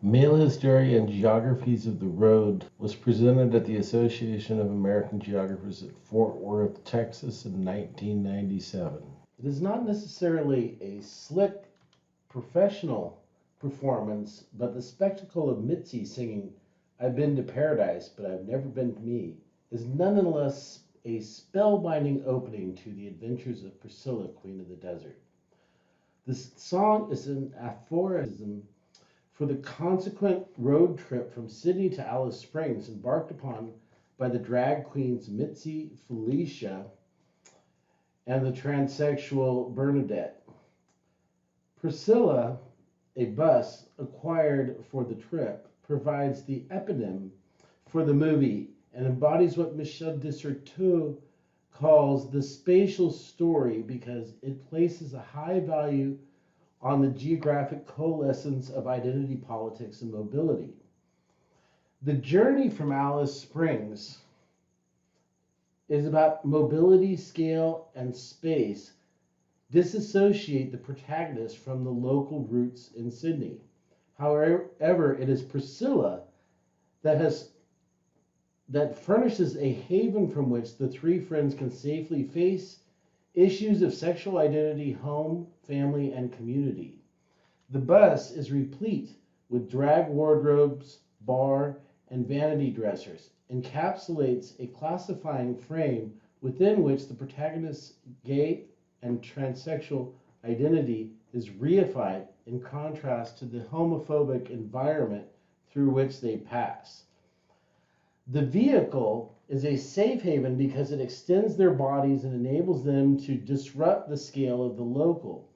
Male Hysteria and Geographies of the Road was presented at the Association of American Geographers at Fort Worth, Texas in 1997. It is not necessarily a slick professional performance, but the spectacle of Mitzi singing "I've Been to Paradise, but I've Never Been to Me" is nonetheless a spellbinding opening to the adventures of Priscilla, Queen of the Desert. This song is an aphorism for the consequent road trip from Sydney to Alice Springs embarked upon by the drag queens Mitzi, Felicia, and the transsexual Bernadette. Priscilla, a bus acquired for the trip, provides the eponym for the movie and embodies what Michel de Certeau calls the spatial story because it places a high value on the geographic coalescence of identity politics and mobility. The journey from Alice Springs is about mobility, scale, and space. Disassociate the protagonist from the local roots in Sydney. However, it is Priscilla that furnishes a haven from which the three friends can safely face issues of sexual identity, home, family, and community. The bus is replete with drag wardrobes, bar, and vanity dressers, encapsulates a classifying frame within which the protagonist's gay and transsexual identity is reified in contrast to the homophobic environment through which they pass. The vehicle is a safe haven because it extends their bodies and enables them to disrupt the scale of the local.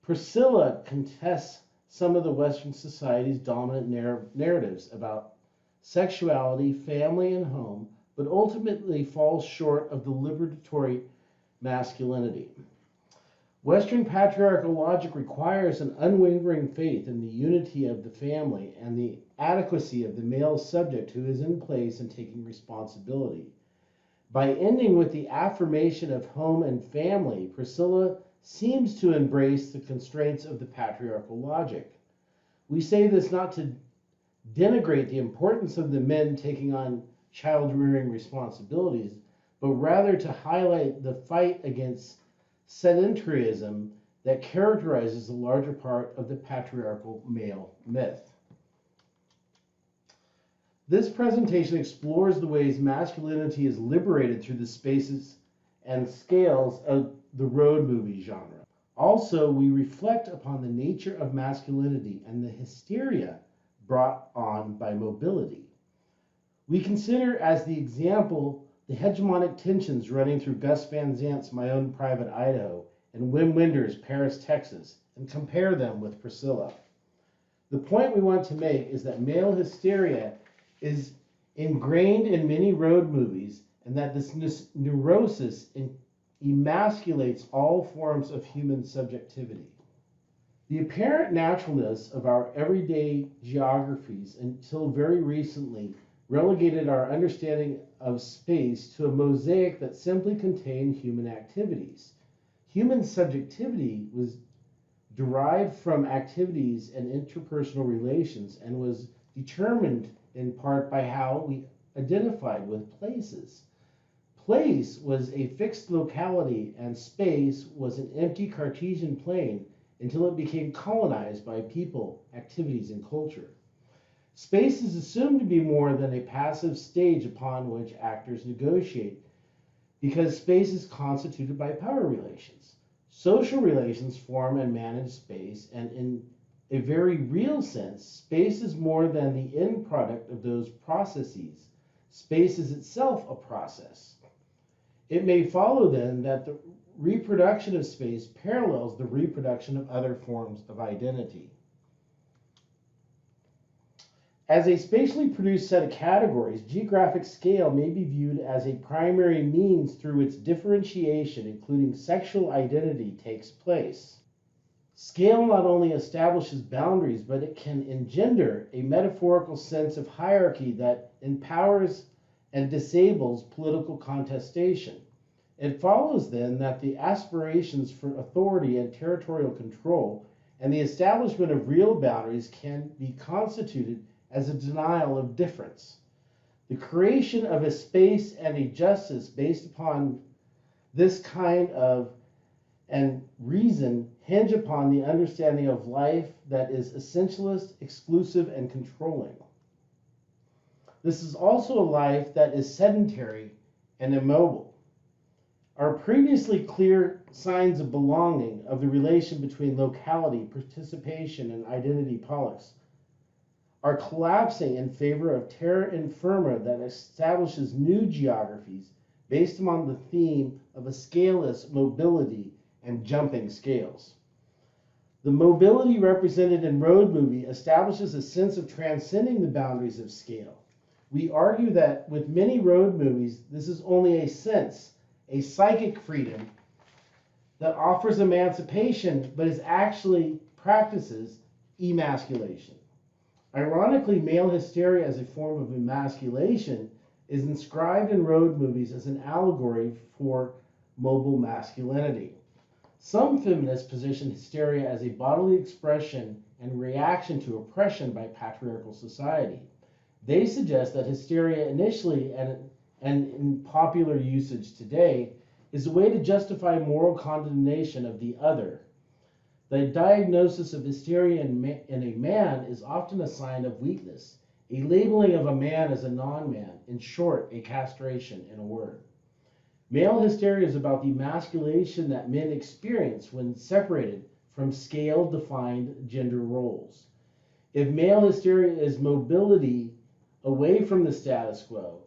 Priscilla contests some of the Western society's dominant narratives about sexuality, family, and home, but ultimately falls short of the liberatory masculinity. Western patriarchal logic requires an unwavering faith in the unity of the family and the adequacy of the male subject who is in place and taking responsibility. By ending with the affirmation of home and family, Priscilla seems to embrace the constraints of the patriarchal logic. We say this not to denigrate the importance of the men taking on child rearing responsibilities, but rather to highlight the fight against sedentarism that characterizes the larger part of the patriarchal male myth. This presentation explores the ways masculinity is liberated through the spaces and scales of the road movie genre. Also, we reflect upon the nature of masculinity and the hysteria brought on by mobility. We consider as the example the hegemonic tensions running through Gus Van Zant's My Own Private Idaho and Wim Wenders' Paris, Texas, and compare them with Priscilla. The point we want to make is that male hysteria is ingrained in many road movies and that this neurosis emasculates all forms of human subjectivity. The apparent naturalness of our everyday geographies until very recently relegated our understanding of space to a mosaic that simply contained human activities. Human subjectivity was derived from activities and interpersonal relations and was determined in part by how we identified with places. Place was a fixed locality and space was an empty Cartesian plane until it became colonized by people, activities, and culture. Space is assumed to be more than a passive stage upon which actors negotiate because space is constituted by power relations. Social relations form and manage space, and in a very real sense, space is more than the end product of those processes. Space is itself a process. It may follow then that the reproduction of space parallels the reproduction of other forms of identity. As a spatially produced set of categories, geographic scale may be viewed as a primary means through which differentiation, including sexual identity, takes place. Scale not only establishes boundaries, but it can engender a metaphorical sense of hierarchy that empowers and disables political contestation. It follows then that the aspirations for authority and territorial control and the establishment of real boundaries can be constituted as a denial of difference. The creation of a space and a justice based upon this kind of and reason hinge upon the understanding of life that is essentialist, exclusive, and controlling. This is also a life that is sedentary and immobile. Our previously clear signs of belonging, of the relation between locality, participation, and identity politics, are collapsing in favor of terra infirma that establishes new geographies based upon the theme of a scaleless mobility and jumping scales. The mobility represented in Road Movie establishes a sense of transcending the boundaries of scale. We argue that with many road movies, this is only a sense, a psychic freedom that offers emancipation, but is actually practices emasculation. Ironically, male hysteria as a form of emasculation is inscribed in road movies as an allegory for mobile masculinity. Some feminists position hysteria as a bodily expression and reaction to oppression by patriarchal society. They suggest that hysteria initially and in popular usage today is a way to justify moral condemnation of the other. The diagnosis of hysteria in a man is often a sign of weakness, a labeling of a man as a non-man, in short, a castration in a word. Male hysteria is about the emasculation that men experience when separated from scale-defined gender roles. If male hysteria is mobility away from the status quo,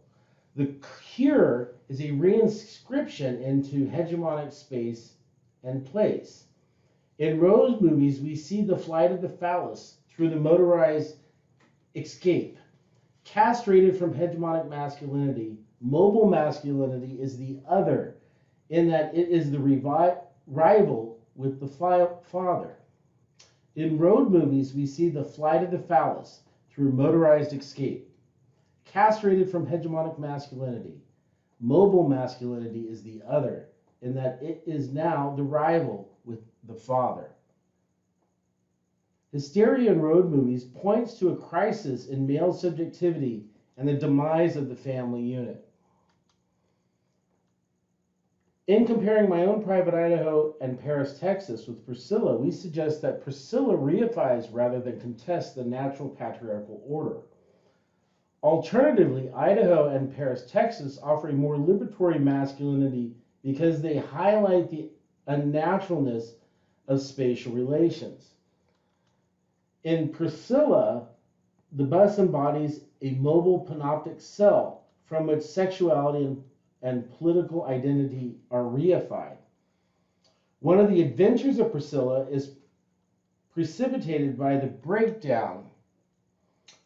the cure is a reinscription into hegemonic space and place. In Road movies, we see the flight of the phallus through the motorized escape. Castrated from hegemonic masculinity, mobile masculinity is the other, in that it is the rival with the father. In Road movies, we see the flight of the phallus through motorized escape. Castrated from hegemonic masculinity, mobile masculinity is the other, in that it is now the rival with the father. Hysteria in road movies points to a crisis in male subjectivity and the demise of the family unit. In comparing My Own Private Idaho and Paris, Texas with Priscilla, we suggest that Priscilla reifies rather than contests the natural patriarchal order. Alternatively, Idaho and Paris, Texas offer a more liberatory masculinity because they highlight the unnaturalness of spatial relations. In Priscilla, the bus embodies a mobile panoptic cell from which sexuality and political identity are reified. One of the adventures of Priscilla is precipitated by the breakdown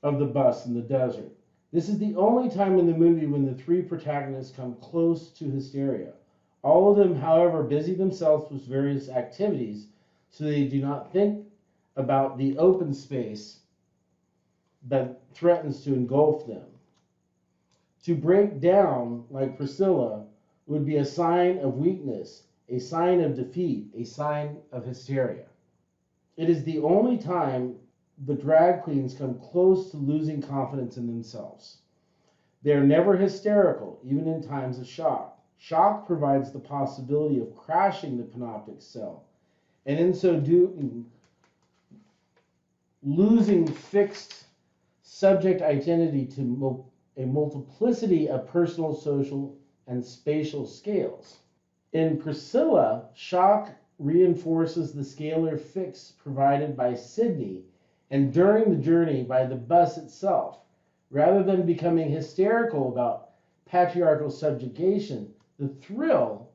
of the bus in the desert. This is the only time in the movie when the three protagonists come close to hysteria. All of them, however, busy themselves with various activities, so they do not think about the open space that threatens to engulf them. To break down, like Priscilla, would be a sign of weakness, a sign of defeat, a sign of hysteria. It is the only time the drag queens come close to losing confidence in themselves. They are never hysterical, even in times of shock. Shock provides the possibility of crashing the panoptic cell, and in so doing, losing fixed subject identity to a multiplicity of personal, social, and spatial scales. In Priscilla, shock reinforces the scalar fix provided by Sydney and during the journey by the bus itself. Rather than becoming hysterical about patriarchal subjugation, the thrill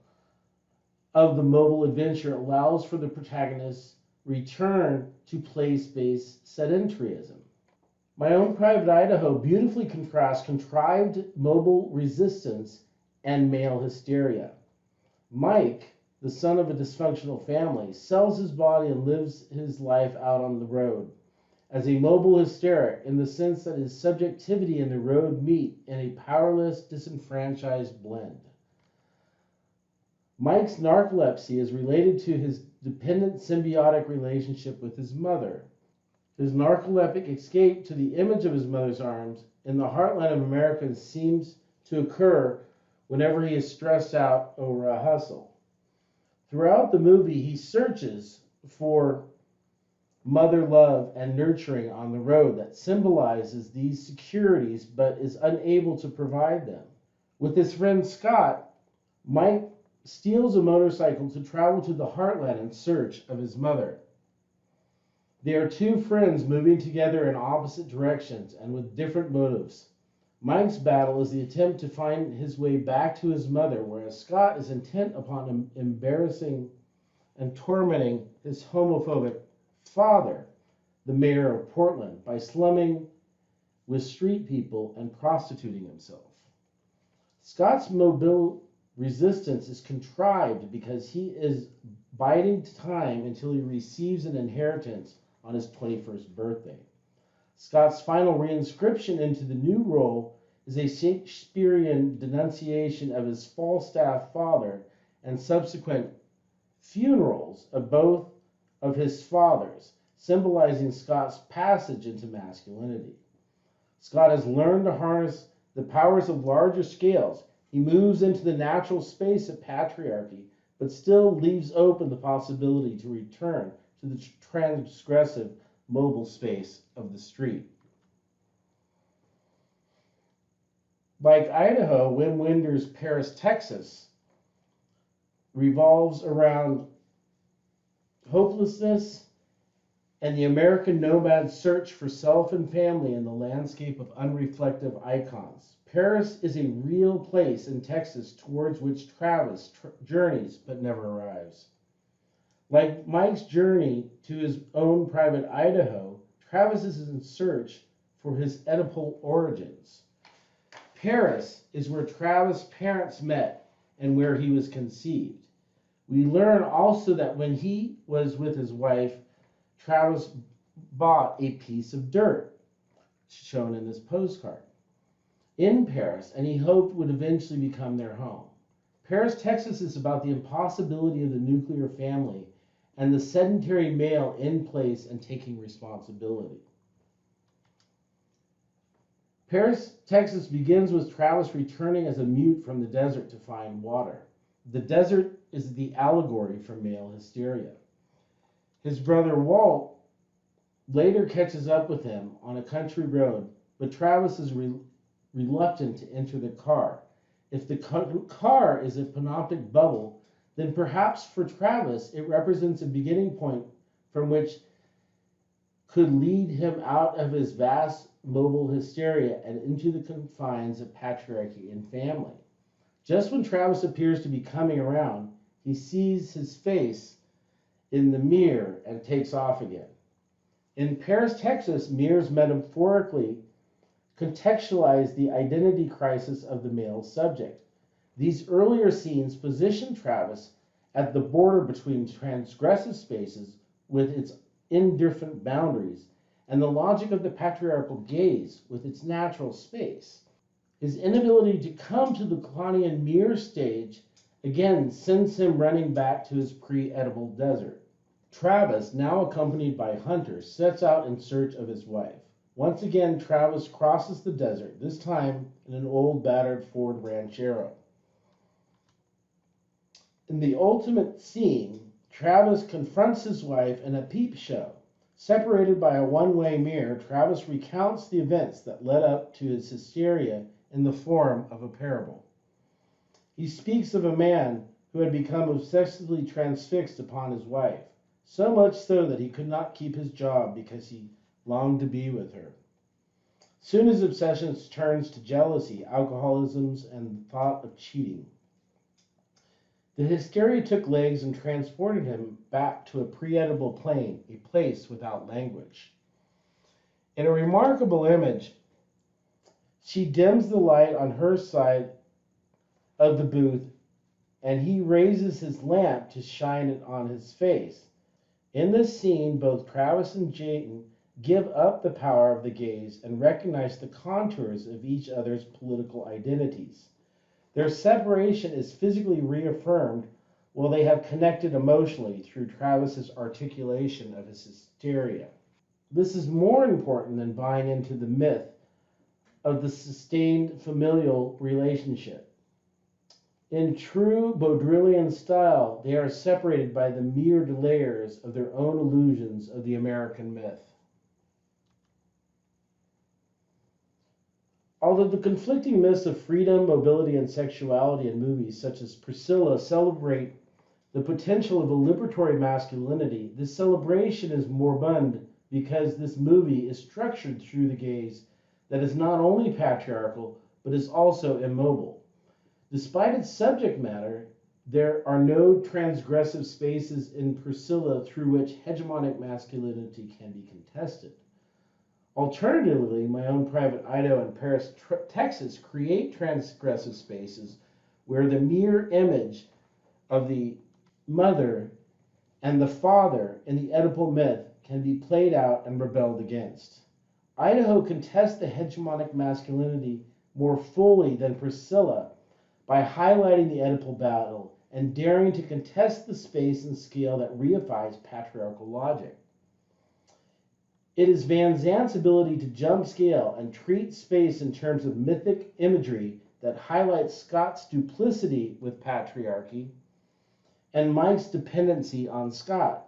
of the mobile adventure allows for the protagonist's return to place-based sedentarism. My Own Private Idaho beautifully contrasts contrived mobile resistance and male hysteria. Mike, the son of a dysfunctional family, sells his body and lives his life out on the road as a mobile hysteric, in the sense that his subjectivity and the road meet in a powerless, disenfranchised blend. Mike's narcolepsy is related to his dependent symbiotic relationship with his mother. His narcoleptic escape to the image of his mother's arms in the heartland of America seems to occur whenever he is stressed out over a hustle. Throughout the movie, he searches for mother love and nurturing on the road that symbolizes these securities but is unable to provide them. With his friend Scott, Mike steals a motorcycle to travel to the heartland in search of his mother. They are two friends moving together in opposite directions and with different motives. Mike's battle is the attempt to find his way back to his mother, whereas Scott is intent upon embarrassing and tormenting his homophobic father, the mayor of Portland, by slumming with street people and prostituting himself. Scott's mobile resistance is contrived because he is biding time until he receives an inheritance on his 21st birthday. Scott's final reinscription into the new role is a Shakespearean denunciation of his Falstaff father and subsequent funerals of both of his fathers, symbolizing Scott's passage into masculinity. Scott has learned to harness the powers of larger scales. He moves into the natural space of patriarchy, but still leaves open the possibility to return to the transgressive mobile space of the street. Like Idaho, Wim Wenders' Paris, Texas revolves around hopelessness and the American nomad's search for self and family in the landscape of unreflective icons. Paris is a real place in Texas towards which Travis journeys but never arrives. Like Mike's journey to his own private Idaho, Travis is in search for his Oedipal origins. Paris is where Travis' parents met and where he was conceived. We learn also that when he was with his wife, Travis bought a piece of dirt, shown in this postcard, in Paris, and he hoped would eventually become their home. Paris, Texas is about the impossibility of the nuclear family and the sedentary male in place and taking responsibility. Paris, Texas begins with Travis returning as a mute from the desert to find water. The desert is the allegory for male hysteria. His brother Walt later catches up with him on a country road, but Travis is reluctant to enter the car. If the car is a panoptic bubble, then perhaps for Travis it represents a beginning point from which could lead him out of his vast mobile hysteria and into the confines of patriarchy and family. Just when Travis appears to be coming around, he sees his face in the mirror and takes off again. In Paris, Texas, mirrors metaphorically contextualize the identity crisis of the male subject. These earlier scenes position Travis at the border between transgressive spaces with its indifferent boundaries and the logic of the patriarchal gaze with its natural space. His inability to come to the Lacanian mirror stage again sends him running back to his pre-edible desert. Travis, now accompanied by Hunter, sets out in search of his wife. Once again, Travis crosses the desert, this time in an old battered Ford Ranchero. In the ultimate scene, Travis confronts his wife in a peep show. Separated by a one-way mirror, Travis recounts the events that led up to his hysteria in the form of a parable. He speaks of a man who had become obsessively transfixed upon his wife, so much so that he could not keep his job because he longed to be with her. Soon his obsession turns to jealousy, alcoholism, and the thought of cheating. The hysteria took legs and transported him back to a pre-edible plane, a place without language. In a remarkable image, she dims the light on her side of the booth, and he raises his lamp to shine it on his face. In this scene, both Travis and Jayton give up the power of the gaze and recognize the contours of each other's political identities. Their separation is physically reaffirmed while they have connected emotionally through Travis's articulation of his hysteria. This is more important than buying into the myth of the sustained familial relationship. In true Baudrillian style, they are separated by the mirrored layers of their own illusions of the American myth. Although the conflicting myths of freedom, mobility, and sexuality in movies such as Priscilla celebrate the potential of a liberatory masculinity, this celebration is moribund because this movie is structured through the gaze that is not only patriarchal, but is also immobile. Despite its subject matter, there are no transgressive spaces in Priscilla through which hegemonic masculinity can be contested. Alternatively, My Own Private Idaho and Paris, Texas create transgressive spaces where the mirror image of the mother and the father in the Oedipal myth can be played out and rebelled against. Idaho contests the hegemonic masculinity more fully than Priscilla by highlighting the Oedipal battle and daring to contest the space and scale that reifies patriarchal logic. It is Van Zant's ability to jump scale and treat space in terms of mythic imagery that highlights Scott's duplicity with patriarchy and Mike's dependency on Scott.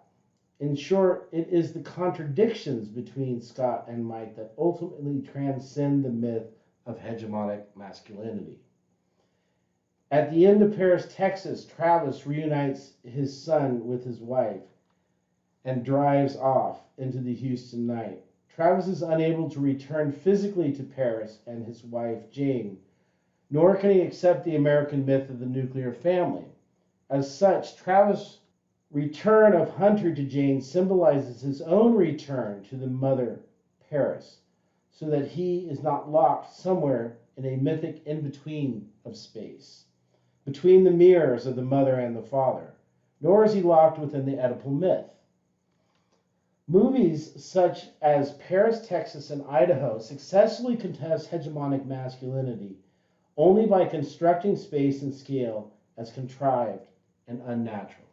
In short, it is the contradictions between Scott and Mike that ultimately transcend the myth of hegemonic masculinity. At the end of Paris, Texas, Travis reunites his son with his wife and drives off into the Houston night. Travis is unable to return physically to Paris and his wife, Jane, nor can he accept the American myth of the nuclear family. As such, Travis' return of Hunter to Jane symbolizes his own return to the mother, Paris, so that he is not locked somewhere in a mythic in-between of space, between the mirrors of the mother and the father, nor is he locked within the Oedipal myth. Movies such as Paris, Texas, and Idaho successfully contest hegemonic masculinity only by constructing space and scale as contrived and unnatural.